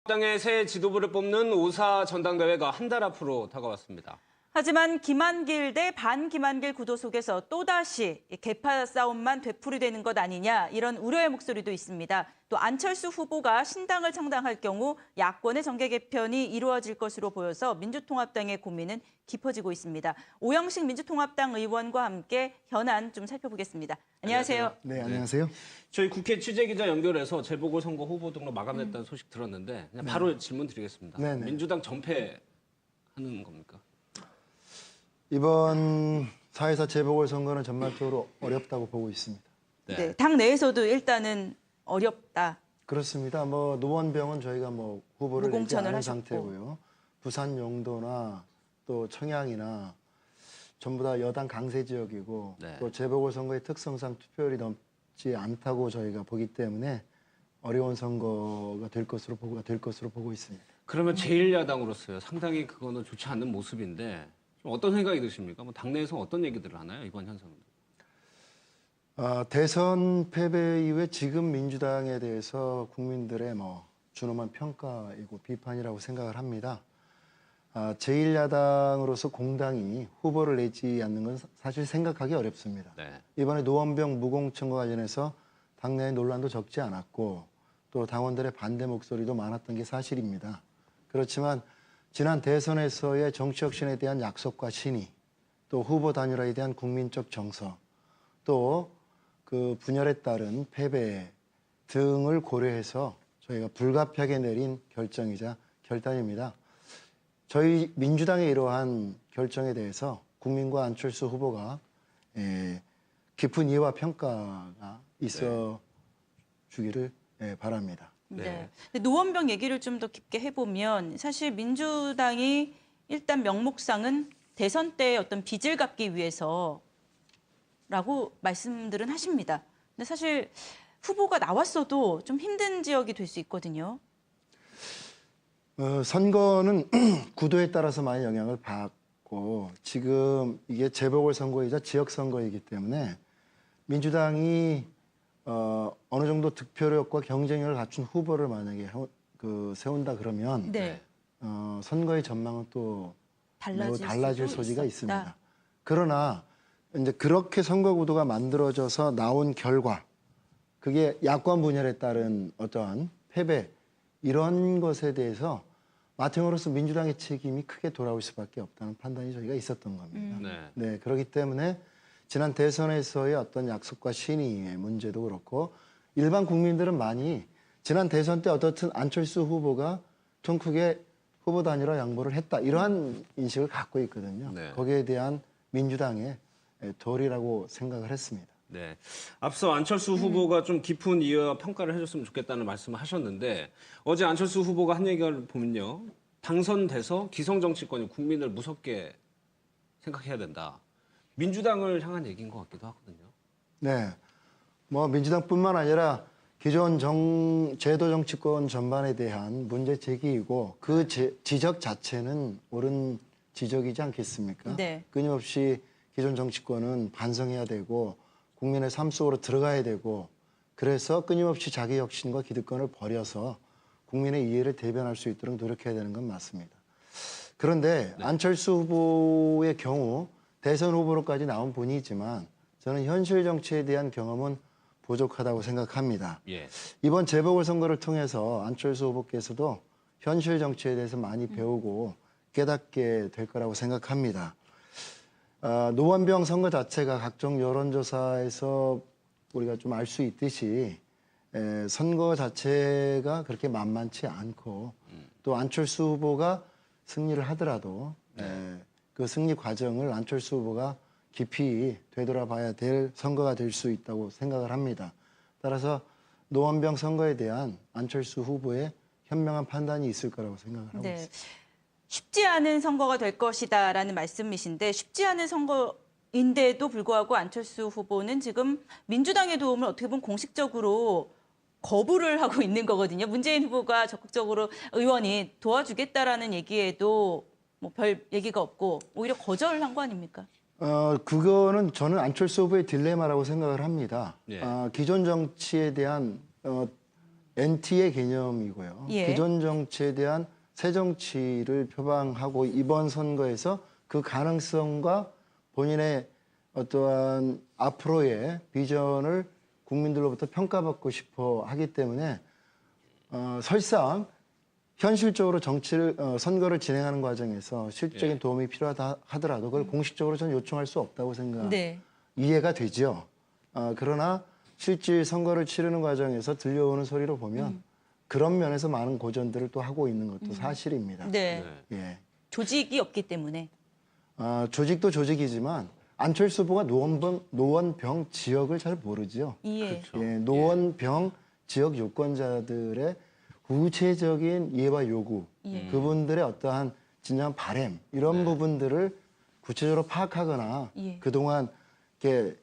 당의 새 지도부를 뽑는 5.4 전당대회가 한 달 앞으로 다가왔습니다. 하지만 김한길 대 반김한길 구도 속에서 또다시 계파 싸움만 되풀이되는 것 아니냐 이런 우려의 목소리도 있습니다. 또 안철수 후보가 신당을 창당할 경우 야권의 정계 개편이 이루어질 것으로 보여서 민주통합당의 고민은 깊어지고 있습니다. 오영식 민주통합당 의원과 함께 현안 좀 살펴보겠습니다. 안녕하세요. 네, 안녕하세요. 저희 국회 취재기자 연결해서 재보궐선거 후보 등록 마감됐다는 소식 들었는데 그냥 바로 질문 드리겠습니다. 네네. 민주당 전패하는 겁니까? 이번 4.24 재보궐선거는 전반적으로 어렵다고 보고 있습니다. 네, 당 내에서도 일단은 어렵다. 그렇습니다. 노원병은 저희가 후보를 내지 무공천을 않은 하셨고. 상태고요. 부산 용도나 또 청양이나 전부 다 여당 강세 지역이고 네. 또 재보궐선거의 특성상 투표율이 넘지 않다고 저희가 보기 때문에 어려운 선거가 될 것으로 보고 있습니다. 그러면 제1야당으로서요. 상당히 그거는 좋지 않는 모습인데 좀 어떤 생각이 드십니까? 당내에서 어떤 얘기들을 하나요? 이번 현상은? 대선 패배 이후에 지금 민주당에 대해서 국민들의 준엄한 평가이고 비판이라고 생각을 합니다. 제1야당으로서 공당이 후보를 내지 않는 건 사실 생각하기 어렵습니다. 네. 이번에 노원병 무공천과 관련해서 당내의 논란도 적지 않았고 또 당원들의 반대 목소리도 많았던 게 사실입니다. 그렇지만 지난 대선에서의 정치 혁신에 대한 약속과 신의, 또 후보 단일화에 대한 국민적 정서, 또 그 분열에 따른 패배 등을 고려해서 저희가 불가피하게 내린 결정이자 결단입니다. 저희 민주당의 이러한 결정에 대해서 국민과 안철수 후보가 깊은 이해와 평가가 있어 주기를 바랍니다. 네. 근데 노원병 얘기를 좀 더 깊게 해보면 사실 민주당이 일단 명목상은 대선 때 어떤 빚을 갚기 위해서라고 말씀들은 하십니다. 근데 사실 후보가 나왔어도 좀 힘든 지역이 될 수 있거든요. 선거는 구도에 따라서 많이 영향을 받고 지금 이게 재보궐선거이자 지역선거이기 때문에 민주당이 어느 정도 득표력과 경쟁력을 갖춘 후보를 만약에 세운다 그러면 네. 선거의 전망은 또 매우 달라질 달라질 수도 소지가 있었다. 있습니다. 그러나 이제 그렇게 선거 구도가 만들어져서 나온 결과 그게 야권 분열에 따른 어떠한 패배 이런 것에 대해서 마탱으로서 민주당의 책임이 크게 돌아올 수밖에 없다는 판단이 저희가 있었던 겁니다. 네, 그렇기 때문에 지난 대선에서의 어떤 약속과 신의의 문제도 그렇고 일반 국민들은 많이 지난 대선 때 어떻든 안철수 후보가 통 크게 후보 단일화 양보를 했다 이러한 인식을 갖고 있거든요. 네. 거기에 대한 민주당의 도리라고 생각을 했습니다. 네. 앞서 안철수 후보가 좀 깊은 이해와 평가를 해줬으면 좋겠다는 말씀을 하셨는데 어제 안철수 후보가 한 얘기를 보면요. 당선돼서 기성정치권이 국민을 무섭게 생각해야 된다. 민주당을 향한 얘기인 것 같기도 하거든요. 네. 민주당뿐만 아니라 기존 제도 정치권 전반에 대한 문제 제기이고 그 지적 자체는 옳은 지적이지 않겠습니까? 네. 끊임없이 기존 정치권은 반성해야 되고 국민의 삶 속으로 들어가야 되고 그래서 끊임없이 자기 혁신과 기득권을 버려서 국민의 이해를 대변할 수 있도록 노력해야 되는 건 맞습니다. 그런데 안철수 후보의 경우 대선 후보로까지 나온 분이지만 저는 현실 정치에 대한 경험은 부족하다고 생각합니다. 예. 이번 재보궐선거를 통해서 안철수 후보께서도 현실 정치에 대해서 많이 배우고 깨닫게 될 거라고 생각합니다. 노원병 선거 자체가 각종 여론조사에서 우리가 좀 알 수 있듯이 선거 자체가 그렇게 만만치 않고 또 안철수 후보가 승리를 하더라도 그 승리 과정을 안철수 후보가 깊이 되돌아봐야 될 선거가 될 수 있다고 생각을 합니다. 따라서 노원병 선거에 대한 안철수 후보의 현명한 판단이 있을 거라고 생각을 하고 있습니다. 쉽지 않은 선거가 될 것이다라는 말씀이신데 쉽지 않은 선거인데도 불구하고 안철수 후보는 지금 민주당의 도움을 어떻게 보면 공식적으로 거부를 하고 있는 거거든요. 문재인 후보가 적극적으로 의원이 도와주겠다라는 얘기에도 별 얘기가 없고 오히려 거절한 거 아닙니까? 그거는 저는 안철수 후보의 딜레마라고 생각을 합니다. 예. 기존 정치에 대한 NT의 개념이고요. 예. 기존 정치에 대한 새 정치를 표방하고 이번 선거에서 그 가능성과 본인의 어떠한 앞으로의 비전을 국민들로부터 평가받고 싶어 하기 때문에 설상 현실적으로 선거를 진행하는 과정에서 실질적인 도움이 필요하다 하더라도 그걸 공식적으로 저는 요청할 수 없다고 네. 이해가 되죠. 그러나 실질 선거를 치르는 과정에서 들려오는 소리로 보면 그런 면에서 많은 고전들을 또 하고 있는 것도 사실입니다. 네. 예. 조직이 없기 때문에. 조직도 조직이지만 안철수 후보가 노원병 지역을 잘 모르죠. 예. 그렇죠. 예, 노원병 지역 유권자들의 구체적인 이해와 요구, 그분들의 어떠한 진정한 바램 이런 부분들을 구체적으로 파악하거나 예. 그동안 이렇게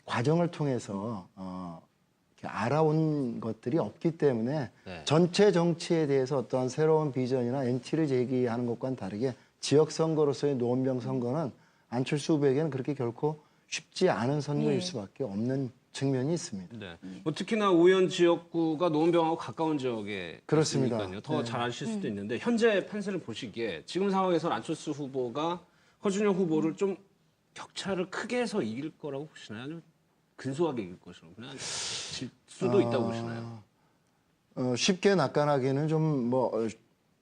과정을 통해서 이렇게 알아온 것들이 없기 때문에 네. 전체 정치에 대해서 어떠한 새로운 비전이나 NT를 제기하는 것과는 다르게 지역 선거로서의 노원병 선거는 안철수 후보에게는 그렇게 결코 쉽지 않은 선거일 예. 수밖에 없는 측면이 있습니다. 네. 뭐 특히나 오연 지역구가 노원병하고 가까운 지역에 그렇습니다. 있으니까요. 더 네. 잘 아실 수도 있는데 현재 판세를 보시기에 지금 상황에서 안철수 후보가 허준영 후보를 좀 격차를 크게 해서 이길 거라고 보시나요? 아니면 근소하게 이길 것이라고 그냥 질 수도 있다고 보시나요? 쉽게 낙관하기는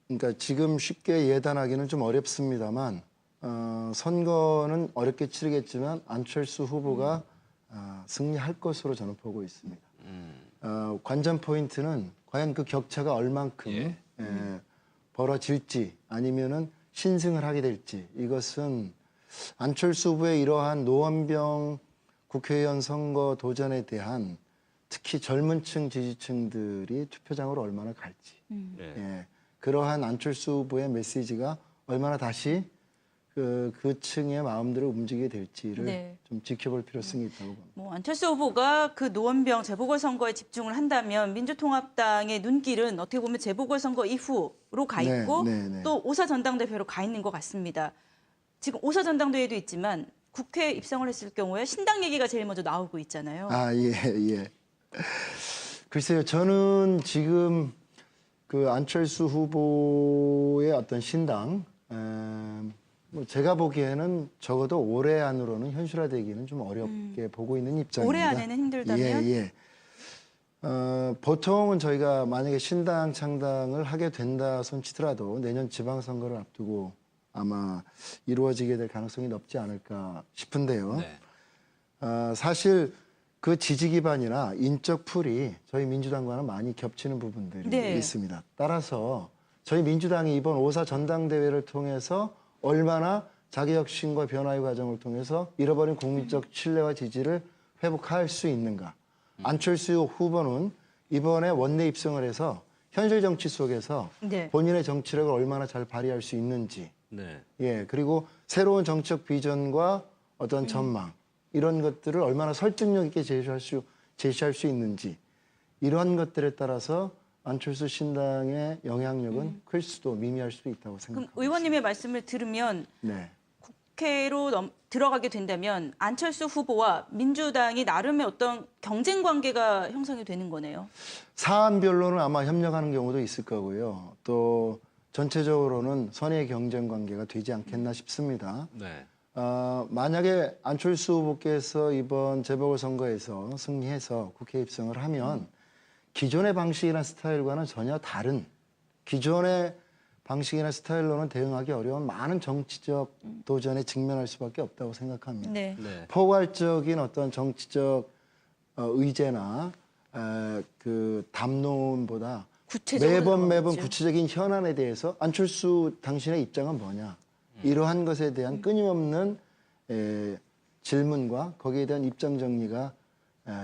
그러니까 지금 쉽게 예단하기는 좀 어렵습니다만 선거는 어렵게 치르겠지만 안철수 후보가 승리할 것으로 저는 보고 있습니다. 관전 포인트는 과연 그 격차가 얼만큼 벌어질지 아니면은 신승을 하게 될지 이것은 안철수 후보의 이러한 노원병 국회의원 선거 도전에 대한 특히 젊은 층 지지층들이 투표장으로 얼마나 갈지 네. 예, 그러한 안철수 후보의 메시지가 얼마나 다시 그 층의 마음들을 움직이게 될지를 네. 좀 지켜볼 필요성이 있다고 봅니다. 뭐 안철수 후보가 그 노원병 재보궐선거에 집중을 한다면 민주통합당의 눈길은 어떻게 보면 재보궐선거 이후로 가 네, 있고 네, 네. 또 오사 전당대회로 가 있는 것 같습니다. 지금 오사 전당대회도 있지만 국회에 입성을 했을 경우에 신당 얘기가 제일 먼저 나오고 있잖아요. 예. 글쎄요, 저는 지금 그 안철수 후보의 어떤 신당, 뭐 제가 보기에는 적어도 올해 안으로는 현실화되기는 좀 어렵게 보고 있는 입장입니다. 올해 안에는 힘들다면? 예. 보통은 저희가 만약에 신당 창당을 하게 된다 손치더라도 내년 지방선거를 앞두고 아마 이루어지게 될 가능성이 높지 않을까 싶은데요. 네. 사실 그 지지 기반이나 인적 풀이 저희 민주당과는 많이 겹치는 부분들이 네. 있습니다. 따라서 저희 민주당이 이번 5.4 전당대회를 통해서 얼마나 자기혁신과 변화의 과정을 통해서 잃어버린 국민적 신뢰와 지지를 회복할 수 있는가. 안철수 후보는 이번에 원내 입성을 해서 현실 정치 속에서 네. 본인의 정치력을 얼마나 잘 발휘할 수 있는지, 네. 예, 그리고 새로운 정치적 비전과 어떤 전망, 이런 것들을 얼마나 설득력 있게 제시할 수 있는지, 이러한 것들에 따라서 안철수 신당의 영향력은 클 수도 미미할 수도 있다고 그럼 생각합니다. 의원님의 말씀을 들으면 네. 국회로 들어가게 된다면 안철수 후보와 민주당이 나름의 어떤 경쟁 관계가 형성이 되는 거네요. 사안별로는 아마 협력하는 경우도 있을 거고요. 또 전체적으로는 선의 경쟁 관계가 되지 않겠나 싶습니다. 네. 만약에 안철수 후보께서 이번 재보궐선거에서 승리해서 국회 입성을 하면 기존의 방식이나 스타일과는 전혀 다른 기존의 방식이나 스타일로는 대응하기 어려운 많은 정치적 도전에 직면할 수밖에 없다고 생각합니다. 네. 네. 포괄적인 어떤 정치적 의제나 그 담론보다 구체적으로 매번 나오죠. 구체적인 현안에 대해서 안철수 당신의 입장은 뭐냐 이러한 것에 대한 끊임없는 질문과 거기에 대한 입장 정리가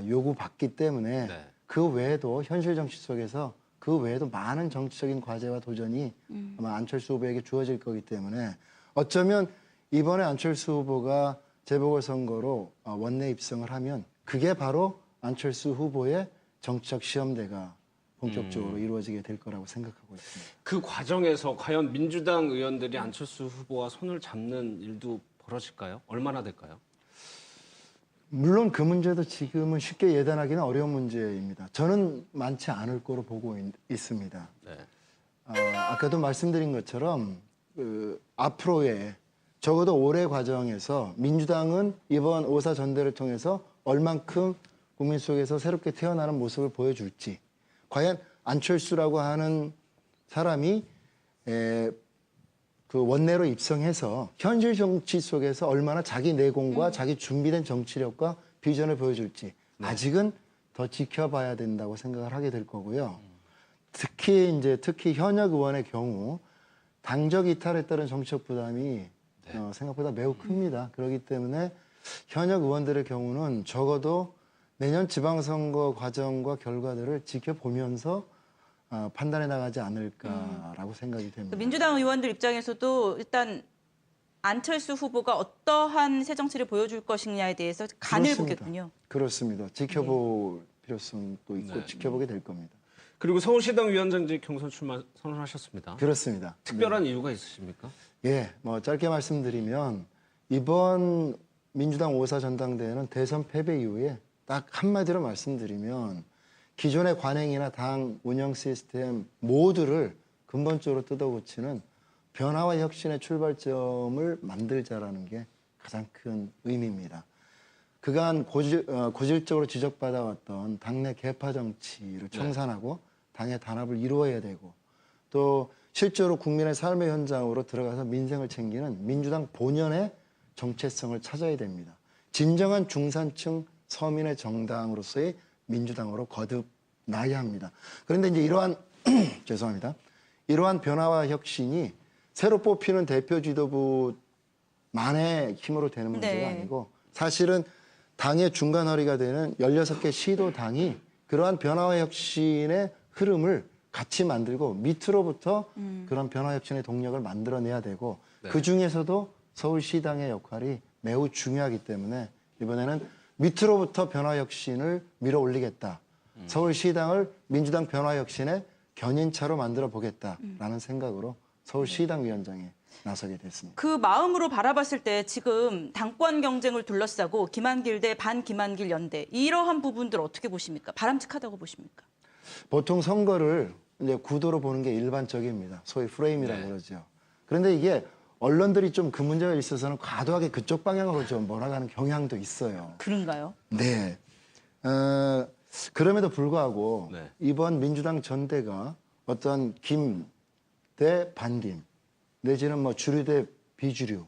요구받기 때문에 네. 그 외에도 현실 정치 속에서 그 외에도 많은 정치적인 과제와 도전이 아마 안철수 후보에게 주어질 거기 때문에 어쩌면 이번에 안철수 후보가 재보궐선거로 원내 입성을 하면 그게 바로 안철수 후보의 정치적 시험대가 본격적으로 이루어지게 될 거라고 생각하고 있습니다. 그 과정에서 과연 민주당 의원들이 안철수 후보와 손을 잡는 일도 벌어질까요? 얼마나 될까요? 물론 그 문제도 지금은 쉽게 예단하기는 어려운 문제입니다. 저는 많지 않을 거로 보고 있습니다. 네. 아까도 말씀드린 것처럼 앞으로의 적어도 올해 과정에서 민주당은 이번 5.4 전대를 통해서 얼만큼 국민 속에서 새롭게 태어나는 모습을 보여줄지, 과연 안철수라고 하는 사람이 그 원내로 입성해서 현실 정치 속에서 얼마나 자기 내공과 자기 준비된 정치력과 비전을 보여줄지 아직은 더 지켜봐야 된다고 생각을 하게 될 거고요. 특히 현역 의원의 경우 당적 이탈에 따른 정치적 부담이 생각보다 매우 큽니다. 그렇기 때문에 현역 의원들의 경우는 적어도 내년 지방선거 과정과 결과들을 지켜보면서 판단해 나가지 않을까라고 생각이 됩니다. 민주당 의원들 입장에서도 일단 안철수 후보가 어떠한 새 정치를 보여줄 것이냐에 대해서 간을 그렇습니다. 보겠군요. 그렇습니다. 지켜볼 필요성도 있고 네. 지켜보게 될 겁니다. 그리고 서울시당 위원장직 경선 출마 선언하셨습니다. 그렇습니다. 특별한 이유가 있으십니까? 예, 뭐 짧게 말씀드리면 이번 민주당 5.4 전당대회는 대선 패배 이후에 딱 한마디로 말씀드리면 기존의 관행이나 당 운영 시스템 모두를 근본적으로 뜯어고치는 변화와 혁신의 출발점을 만들자라는 게 가장 큰 의미입니다. 그간 고질적으로 지적받아왔던 당내 계파 정치를 청산하고 당의 단합을 이루어야 되고 또 실제로 국민의 삶의 현장으로 들어가서 민생을 챙기는 민주당 본연의 정체성을 찾아야 됩니다. 진정한 중산층 서민의 정당으로서의 민주당으로 거듭나야 합니다. 그런데 이제 이러한 죄송합니다. 이러한 변화와 혁신이 새로 뽑히는 대표 지도부만의 힘으로 되는 문제가 네. 아니고 사실은 당의 중간 허리가 되는 16개 시도당이 그러한 변화와 혁신의 흐름을 같이 만들고 밑으로부터 그런 변화 혁신의 동력을 만들어내야 되고 그중에서도 서울시당의 역할이 매우 중요하기 때문에 이번에는 밑으로부터 변화 혁신을 밀어올리겠다. 서울시당을 민주당 변화 혁신의 견인차로 만들어 보겠다라는 생각으로 서울시당 위원장에 나서게 됐습니다. 그 마음으로 바라봤을 때 지금 당권 경쟁을 둘러싸고 김한길 대 반김한길 연대 이러한 부분들 어떻게 보십니까? 바람직하다고 보십니까? 보통 선거를 이제 구도로 보는 게 일반적입니다. 소위 프레임이라고 그러죠. 그런데 이게 언론들이 좀 그 문제에 있어서는 과도하게 그쪽 방향으로 좀 몰아가는 경향도 있어요. 그런가요? 네. 그럼에도 불구하고 네. 이번 민주당 전대가 어떤 김 대 반김 내지는 뭐 주류 대 비주류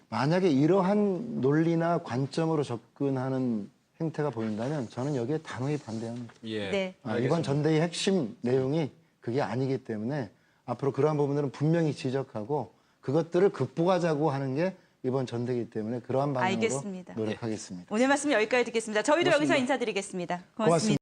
만약에 이러한 논리나 관점으로 접근하는 행태가 보인다면 저는 여기에 단호히 반대합니다. 예. 네. 이번 전대의 핵심 내용이 그게 아니기 때문에 앞으로 그러한 부분들은 분명히 지적하고 그것들을 극복하자고 하는 게 이번 전대이기 때문에 그러한 방향으로 알겠습니다. 노력하겠습니다. 오늘 말씀 여기까지 듣겠습니다. 저희도 고맙습니다. 여기서 인사드리겠습니다. 고맙습니다.